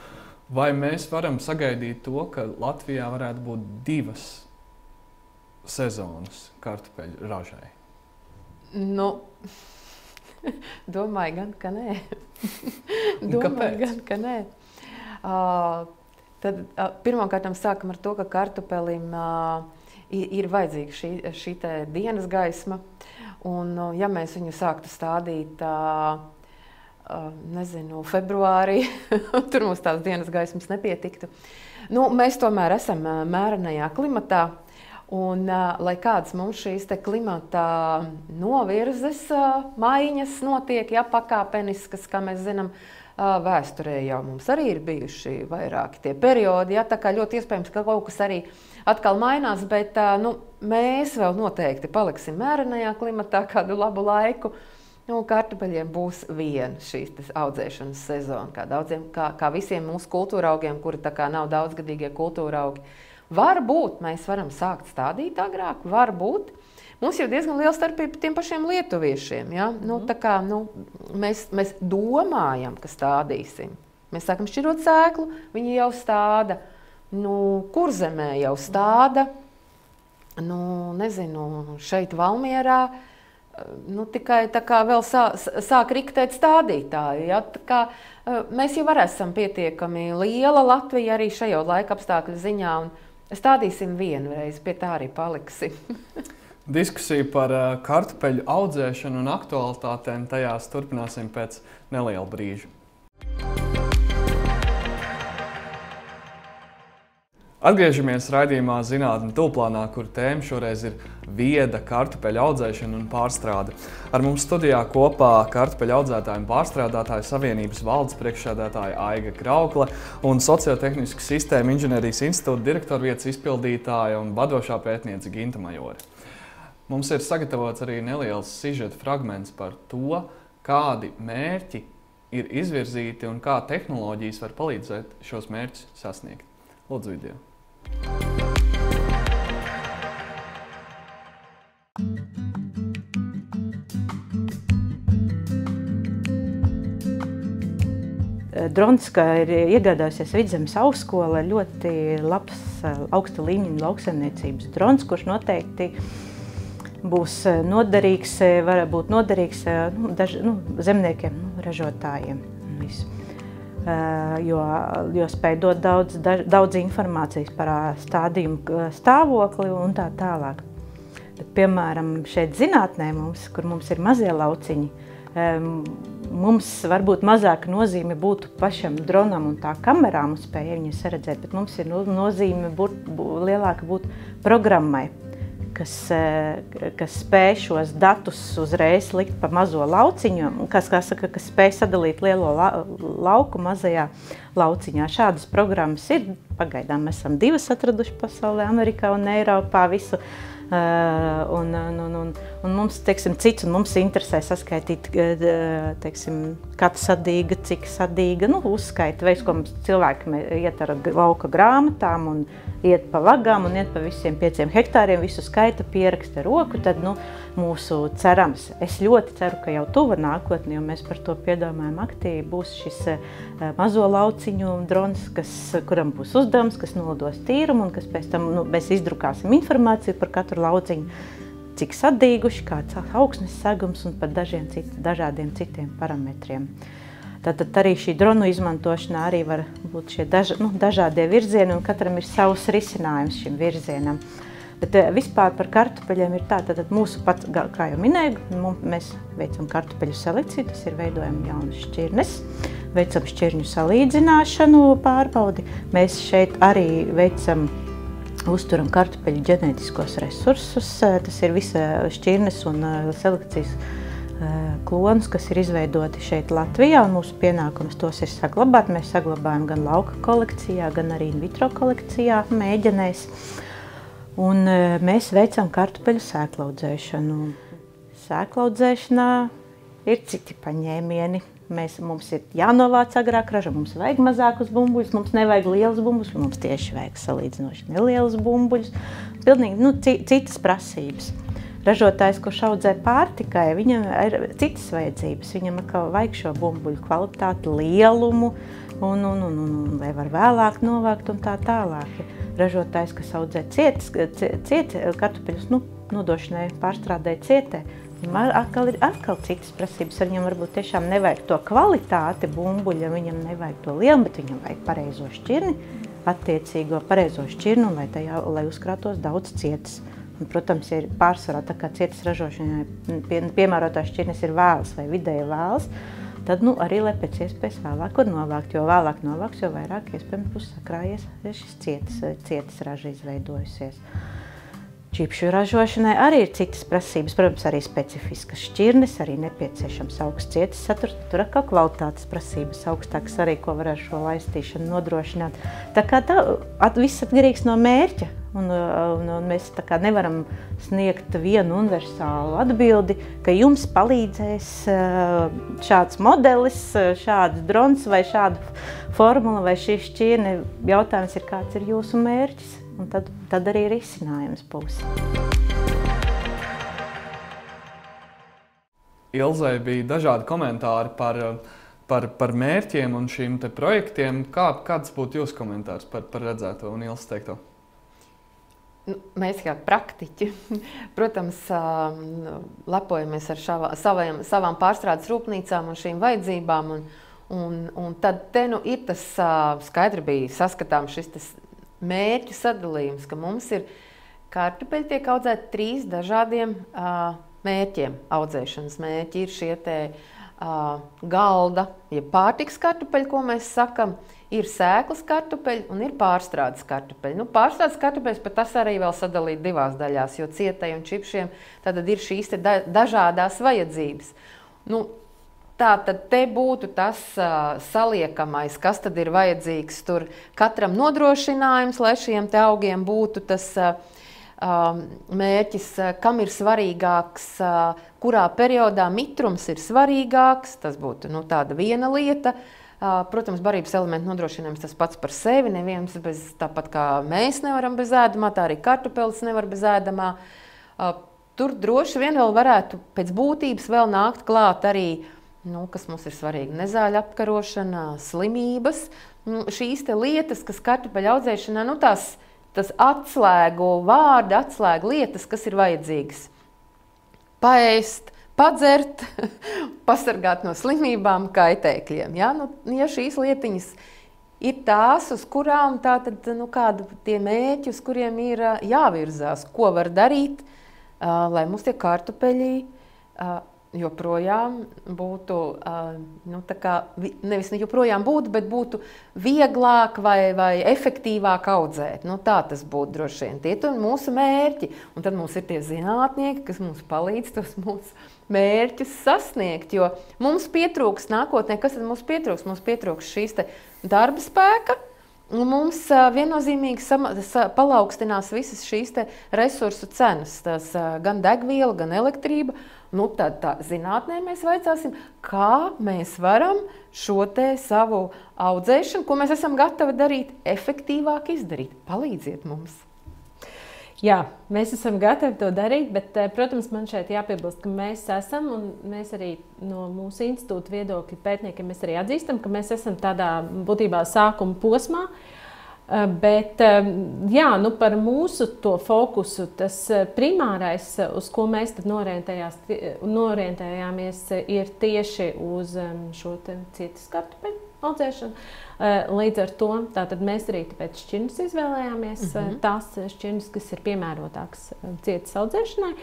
vai mēs varam sagaidīt to, ka Latvijā varētu būt 2 sezonas kartupeļu ražai? Domāju gan, ka nē. Tad pirmkārt sākam ar to, ka kartupelim ir vajadzīga šī dienas gaisma. Un, ja mēs viņu sāktu stādīt, februārī, tur mums tās dienas gaismas nepietiktu. Mēs tomēr esam mērenajā klimatā. Un, lai kādas mums šīs klimata novirzes maiņas notiek, pakāpeniskas, kā mēs zinām, vēsturē jau mums arī ir bijuši vairāki tie periodi, tā kā ļoti iespējams, ka kaut kas arī atkal mainās, bet mēs vēl noteikti paliksim mērenajā klimatā kādu labu laiku. Kartupeļiem būs viena šīs audzēšanas sezona, kā visiem mūsu kultūraugiem, kuri tā kā nav daudzgadīgie kultūraugi. Varbūt mēs varam sākt stādīt agrāk, varbūt. Mums jau diezgan liela starpība tiem pašiem lietuviešiem. Ja? Mēs domājam, ka stādīsim. Mēs sākam šķirot sēklu, viņi jau stāda. Kurzemē jau stāda. Šeit Valmierā. Tikai tā kā vēl sāk riktēt stādītāji. Ja? Mēs jau esam pietiekami liela Latvija arī šajā laika apstākļu ziņā. Stādīsim vienu reizi, pie tā arī paliksim. Diskusija par kartupeļu audzēšanu un aktualitātēm tajās turpināsim pēc neliela brīža. Atgriežamies raidījumā Zinātne tūplānā, kur tēma šoreiz ir vieda kartupeļu audzēšana un pārstrāde. Ar mums studijā kopā kartupeļu audzētāju un pārstrādātāju savienības valdes priekšsēdētāja Aiga Kraukle un Sociotehnisku sistēmu inženierijas institūta direktorvietas izpildītāja un vadošā pētniece Ginta Majore. Mums ir sagatavots arī neliels sižeta fragments par to, kādi mērķi ir izvirzīti un kā tehnoloģijas var palīdzēt šos mērķus sasniegt. Lūdzu video. Drons, kā ir iegādājusies Vidzemes augstskola, ļoti labs augsta līmeņa lauksaimniecības drons, kurš noteikti būs noderīgs, var būt noderīgs zemniekiem, ražotājiem. Jo spēj dot daudz informācijas par stādījumu stāvokli un tā tālāk. Bet, piemēram, šeit zinātnē kur mums ir mazie lauciņi, mums varbūt mazāka nozīme būtu pašam dronam un tā kamerām un spēja viņus redzēt, bet mums ir nozīme lielāka būt programmai, kas spēj šos datus uzreiz likt pa mazo lauciņu, kas spēj sadalīt lielo lauku mazajā lauciņā. Šādas programmas ir, pagaidām mēs esam 2 atraduši pasaulē, Amerikā un Eiropā visu. Un mums, cits, un mums interesē saskaitīt, katra sadīga, cik sadīga, uzskaita, veids, ko mums cilvēki iet ar lauka grāmatām un iet pa vagām un iet pa visiem 5 hektāriem, visu skaita, pieraksta roku, tad, mūsu cerams, es ļoti ceru, ka jau tuva nākotnē, jo mēs par to piedomājam aktīvi, būs šis mazo lauciņu drons, kuram būs uzdevums, kas nolidos tīrumu un kas pēc tam, mēs izdrukāsim informāciju par katru lauciņu, cik sadīguši, kāds augsnes segums un par dažādiem citiem parametriem. Tātad arī šī dronu izmantošanā arī var būt šie dažādie virzieni un katram ir savs risinājums šim virzienam. Bet vispār par kartupeļiem ir tā, tātad mūsu pats, kā jau minēju, mēs veicam kartupeļu selekciju, tas ir veidojam jaunas šķirnes, veicam šķirņu salīdzināšanu pārbaudi. Mēs šeit arī veicam uzturam kartupeļu ģenētiskos resursus. Tas ir visa šķirnes un selekcijas klonus, kas ir izveidoti šeit Latvijā, un mūsu pienākums tos ir saglabāt. Mēs saglabājam gan lauka kolekcijā, gan arī in vitro kolekcijā mēģinēs. Un mēs veicam kartupeļu sēklaudzēšanu. Sēklaudzēšanā ir citi paņēmieni. Mums ir jānovāc agrāk raža, mums vajag mazākus bumbuļus, mums nevajag lielus bumbuļus, mums tieši vajag salīdzinoši nelielus bumbuļus. Pilnīgi citas prasības. Ražotājs, kurš audzē pārtikai, viņam ir citas vajadzības. Viņam atkal vajag šo bumbuļu kvalitāti, lielumu, un lai var vēlāk novākt un tā tālāk. Ražotājs, kas audzē kartupeļus, nodošanai pārstrādē cietē, viņam atkal citas prasības. Viņam varbūt tiešām nevajag to kvalitāti bumbuļa, viņam nevajag to lielu, bet viņam vajag pareizo šķirni, attiecīgo pareizo šķirnu, lai uzkrātos daudz cietas. Un, protams, ir pārsvarā, tā kā cietas ražošanai piemērotās šķirnes ir vēls vai vidēji vēls, tad arī, lai pēc iespējas vēlāk var novākt, jo vēlāk novāks, jo vairāk iespējams būs sakrājies šis cietas raža izveidojusies. Čipšu ražošanai arī ir citas prasības, protams, arī specifiskas šķirnes, arī nepieciešams augsts cietas saturs, tur atkal kvalitātes prasības augstākas arī, ko var ar šo laistīšanu nodrošināt. Tā kā viss atkarīgs no mērķa, un mēs tā kā nevaram sniegt vienu universālu atbildi, ka jums palīdzēs šāds modelis, šāds drons vai šāda formula vai šī šķirne. Jautājums ir, kāds ir jūsu mērķis? Un tad arī risinājums būs. Ilzei bija dažādi komentāri par mērķiem un šīm te projektiem. Kāds būtu jūsu komentārs par redzēto un Ilzes teikto? Mēs kā praktiķi, protams, lepojamies ar savām pārstrādes rūpnīcām un šīm vajadzībām. Un tad te ir tas skaidri bija saskatāms šis mērķu sadalījums, ka mums ir kartupeļi tiek audzēti 3 dažādiem mērķiem. Audzēšanas mērķi ir šie te galda, ja pārtiks kartupeļi, ko mēs sakam, ir sēklas kartupeļi un ir pārstrādes kartupeļi. Pārstrādes kartupeļus pat tas arī vēl sadalīt 2 daļās, jo cietai un čipšiem tad ir šīs te dažādās vajadzības. Tātad te būtu tas saliekamais, kas tad ir vajadzīgs tur katram nodrošinājums, lai šiem te augiem būtu tas mērķis, kam ir svarīgāks, kurā periodā mitrums ir svarīgāks, tas būtu tāda viena lieta. Protams, barības elementu nodrošinājums tas pats par sevi, neviens tāpat kā mēs nevaram bez ēdamā, tā arī kartupelis nevar bez ēdamā. Tur droši vien vēl varētu pēc būtības vēl nākt klāt arī kas mums ir svarīgi, nezāļu apkarošana, slimības, šīs te lietas, kas kartupeļu audzēšanā, tas atslēgu vārdi, atslēgu lietas, kas ir vajadzīgas. Paēst, padzert, pasargāt no slimībām, kaitēkļiem. Ja šīs lietiņas ir tās, uz kurām kādi tie mērķi, uz kuriem ir jāvirzās, ko var darīt, lai mums tie kartupeļi joprojām būtu, nevis joprojām būtu, bet būtu vieglāk vai efektīvāk audzēt. Tā tas būtu droši vien. Tie ir mūsu mērķi. Un tad mums ir tie zinātnieki, kas mums palīdz tos mūsu mērķus sasniegt. Jo mums pietrūks nākotnē, kas tad mums pietrūks? Mums pietrūks šīs te darba spēka. Un mums viennozīmīgi palaukstinās visas šīs te resursu cenas. Tas gan degviela, gan elektrība. Tad zinātnē mēs vaicāsim, kā mēs varam šo te savu audzēšanu, ko mēs esam gatavi darīt, efektīvāk izdarīt. Palīdziet mums! Jā, mēs esam gatavi to darīt, bet, protams, man šeit jāpiebilst, ka mēs esam, un mēs arī no mūsu institūta viedokļa pētniekiem mēs arī atzīstam, ka mēs esam tādā būtībā sākuma posmā. Bet par mūsu to fokusu, tas primārais, uz ko mēs tad norientējāmies, ir tieši uz šo cietas kartupeļu audzēšanu. Līdz ar to mēs arī tāpēc šķirnes izvēlējāmies, tās šķirnes, kas ir piemērotākas cietas audzēšanai.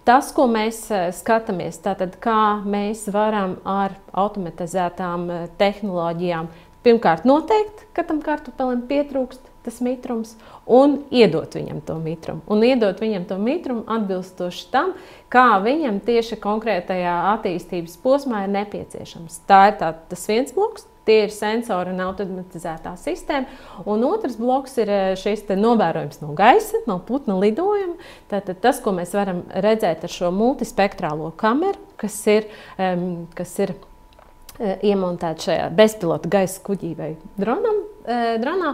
Tas, ko mēs skatāmies, kā mēs varam ar automatizētām tehnoloģijām pirmkārt noteikt, ka tam kartupelim pietrūkst tas mitrums un iedot viņam to mitrumu. Un iedot viņam to mitrumu atbilstoši tam, kā viņam tieši konkrētajā attīstības posmā ir nepieciešams. Tā ir tas viens bloks, tie ir sensori un automatizētā sistēma. Un otrs bloks ir šis novērojums no gaisa, no putna lidojuma. Tātad tas, ko mēs varam redzēt ar šo multispektrālo kameru, kas ir iemontēta šajā bezpilota gaisa kuģī vai dronā.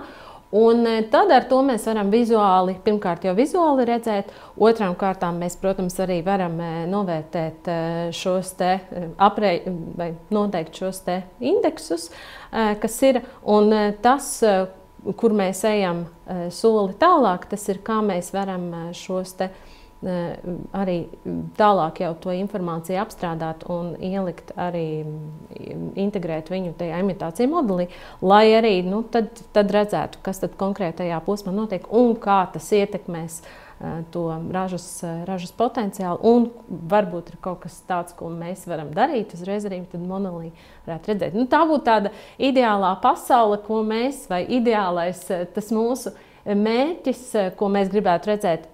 Un tad ar to mēs varam pirmkārt jau vizuāli redzēt, otrām kārtām mēs, protams, arī varam novērtēt šos vai noteikt šos indeksus, kas ir, un tas, kur mēs ejam soli tālāk, tas ir, kā mēs varam šos arī tālāk jau to informāciju apstrādāt un ielikt arī, integrēt viņu tajā imitāciju modelī, lai arī tad redzētu, kas tad konkrētajā posmā notiek un kā tas ietekmēs to ražas potenciālu. Un varbūt ir kaut kas tāds, ko mēs varam darīt uzreiz arī tad modelī varētu redzēt. Tā būtu tāda ideālā pasaule, ko mēs, vai ideālais tas mūsu mērķis, ko mēs gribētu redzēt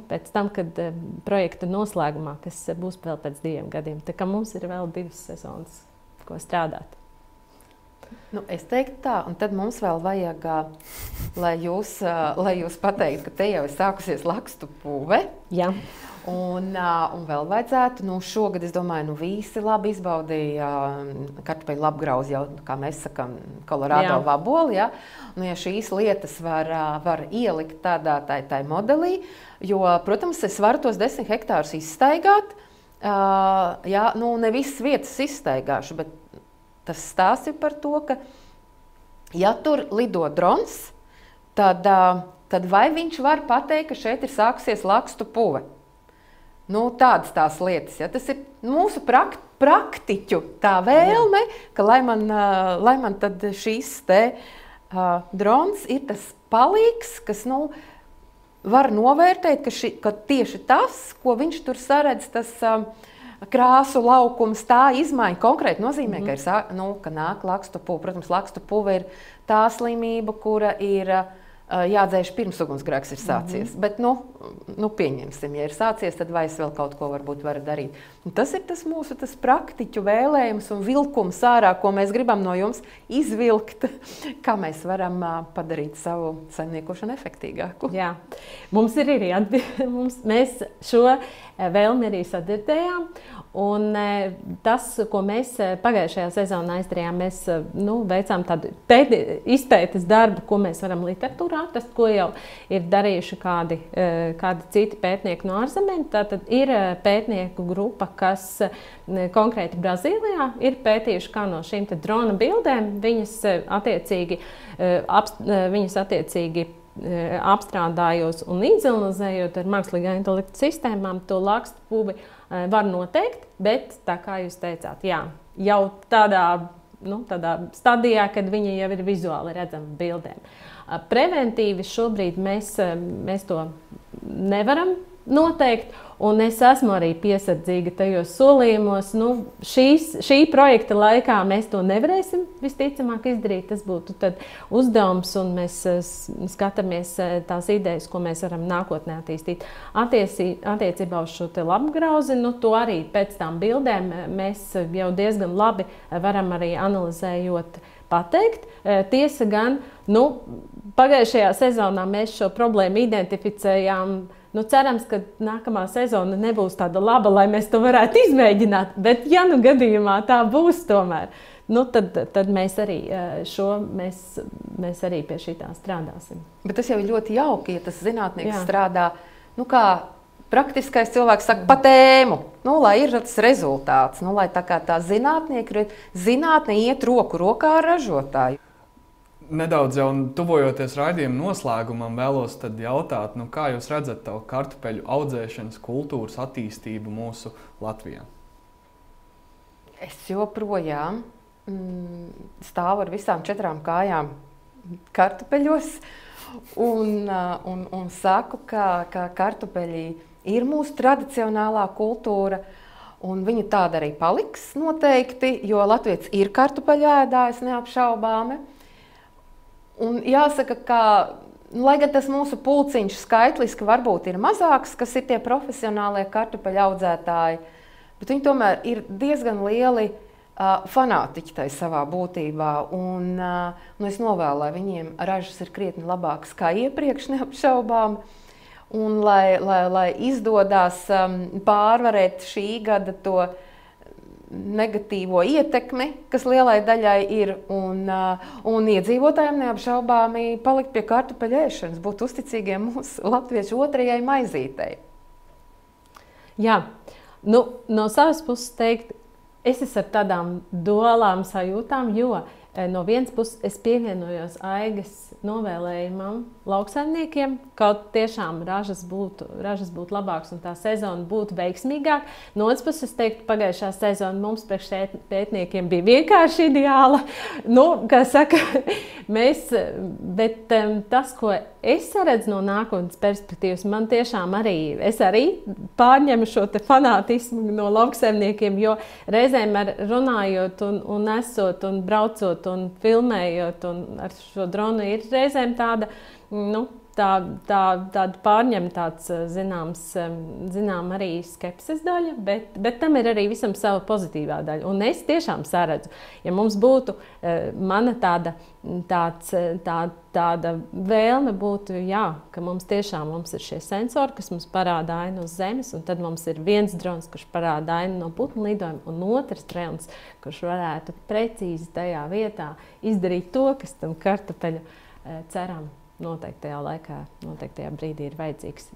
pēc tam, kad projekta noslēgumā, kas būs vēl pēc 2 gadiem. Tā kā mums ir vēl 2 sezonas, ko strādāt. Es teiktu tā, un tad mums vēl vajag, lai jūs pateiktu, ka te jau ir sākusies lakstu pūve. Jā. Un vēl vajadzētu, šogad, es domāju, visi labi izbaudīja kartupeļu labgrauzi, jau, kā mēs sakam, Kolorādo vaboli, ja? Ja šīs lietas var ielikt tādā tai modelī, jo, protams, es varu tos 10 hektārus izstaigāt, ne visas vietas izstaigāšu, bet tas stāsts ir par to, ka, ja tur lido drons, tad vai viņš var pateikt, ka šeit ir sākusies lakstu puve? Tādas tās lietas. Ja? Tas ir mūsu praktiķu tā vēlme, ka lai man tad šīs drons ir tas palīgs, kas var novērtēt, ka tieši tas, ko viņš tur saredz, tas krāsu laukums, tā izmaiņa konkrēti nozīmē, ka nāk lakstu puve. Protams, lakstu puve ir tā slimība, kura ir jādzēš pirms ugunsgrēks ir sācies. Bet, pieņemsim, ja ir sācies, tad vai es vēl kaut ko varbūt varu darīt. Un tas ir tas mūsu praktiķu vēlējums un vilkums ārā, ko mēs gribam no jums izvilkt, kā mēs varam padarīt savu saimniekošanu efektīgāku. Jā, mums ir arī mēs šo vēlmi arī sadzirdējām. Un tas, ko mēs pagājušajā sezonā izdarījām, mēs veicām tādu izpētes darbu, ko mēs varam literatūrā atrast, ko jau ir darījuši kādi citi pētnieki no ārzemēm. Tātad ir pētnieku grupa, kas konkrēti Brazīlijā ir pētījuši, kā no šīm drona bildēm viņas attiecīgi apstrādājot un izanalizējot ar mākslīgā intelekta sistēmām, to lakstu puvi var noteikt, bet tā kā jūs teicāt, jau tādā stadijā, kad viņi jau ir vizuāli redzami bildēm. Preventīvi šobrīd mēs to nevaram noteikt, un es esmu arī piesardzīga tajos solījumos. Šī projekta laikā mēs to nevarēsim visticamāk izdarīt. Tas būtu tad uzdevums, un mēs skatāmies tās idejas, ko mēs varam nākotnē attīstīt. Attiecībā uz šo labgrauzi, to arī pēc tām bildēm mēs jau diezgan labi varam arī analizējot pateikt. Tiesa gan, pagājušajā sezonā mēs šo problēmu identificējām. Cerams, ka nākamā sezona nebūs tāda laba, lai mēs to varētu izmēģināt, bet ja gadījumā tā būs tomēr, tad mēs arī mēs arī pie šitā strādāsim. Bet tas jau ir ļoti jauki, ja tas zinātnieks strādā, kā praktiskais cilvēks saka, pa tēmu, lai ir tas rezultāts, lai tā zinātne iet roku rokā ar ražotāju. Nedaudz jau tuvojoties raidījuma noslēgumam, vēlos tad jautāt, kā jūs redzat to kartupeļu audzēšanas kultūras attīstību mūsu Latvijā? Es joprojām stāvu ar visām 4 kājām kartupeļos un saku, ka kartupeļi ir mūsu tradicionālā kultūra, un viņa tāda arī paliks noteikti, jo latvietis ir kartupeļu ēdājs neapšaubāmi. Un jāsaka, ka, lai gan tas mūsu pulciņš skaitliski varbūt ir mazāks, kas ir tie profesionālie kartupeļu audzētāji, bet viņi tomēr ir diezgan lieli fanātiķi tai savā būtībā. Un es novēlu, lai viņiem ražas ir krietni labākas kā iepriekš, neapšaubām. Un lai izdodas pārvarēt šī gada to negatīvo ietekmi, kas lielai daļai ir, un iedzīvotājiem neapšaubāmi palikt pie kartupeļu ēšanas, būt uzticīgiem mūsu latviešu otrajai maizītei. Jā, nu, no savas puses teikt, es esmu ar tādām duālām sajūtām, jo no vienas puses es pievienojos Aigas novēlējumam lauksaimniekiem, kaut tiešām ražas būtu labākas un tā sezona būtu veiksmīgāka. No otras puses, es teiktu, pagājušā sezona mums priekš pētniekiem bija vienkārši ideāla. Nu, kā saka, bet tas, ko es redzu no nākotnes perspektīvas, man tiešām es arī pārņemu šo te fanātismu no lauksaimniekiem, jo reizēm runājot un esot un braucot un filmējot un ar šo dronu ir reizēm tāda, tāda pārņem tāds zinām arī skepses daļa, bet tam ir arī visam sava pozitīvā daļa. Un es tiešām saredzu, ja mums būtu mana tāda vēlme būtu, jā, ka mums ir šie sensori, kas mums parāda ainu uz zemes, un tad mums ir viens drons, kurš parāda ainu no putnu lidojuma, un otrs drons, kurš varētu precīzi tajā vietā izdarīt to, kas tam kartupeļu ceram noteiktajā laikā, noteiktajā brīdī ir vajadzīgs.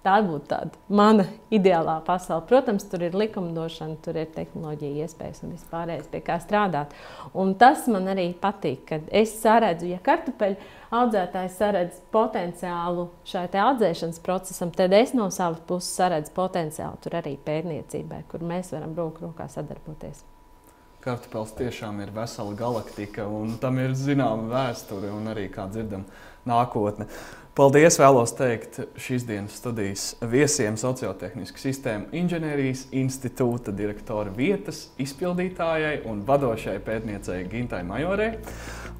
Tā būtu tāda mana ideālā pasaule. Protams, tur ir likumdošana, tur ir tehnoloģija iespējas un vispārējais, pie kā strādāt. Un tas man arī patīk, kad es saredzu, ja kartupeļu audzētājs saredz potenciālu šai te audzēšanas procesam, tad es no savas puses saredzu potenciālu tur arī pētniecībai, kur mēs varam roku rokā sadarboties. Kartupels tiešām ir vesela galaktika, un tam ir zināma vēsture un arī, kā dzirdam, nākotne. Paldies vēlos teikt šīs dienas studijas viesiem Sociotehnisku sistēmu inženierijas institūta direktora vietas izpildītājai un vadošajai pētniecei Gintai Majorei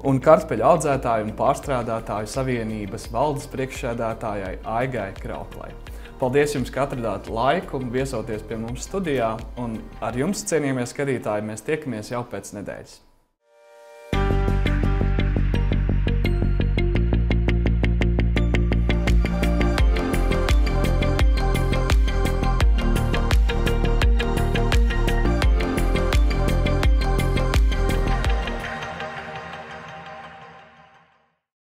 un kartupeļu audzētāju un pārstrādātāju savienības valdes priekšsēdētājai Aigai Krauklai. Paldies jums, ka atradāt laiku viesoties pie mums studijā, un ar jums, cienījamie skatītāji, mēs tiekamies jau pēc nedēļas.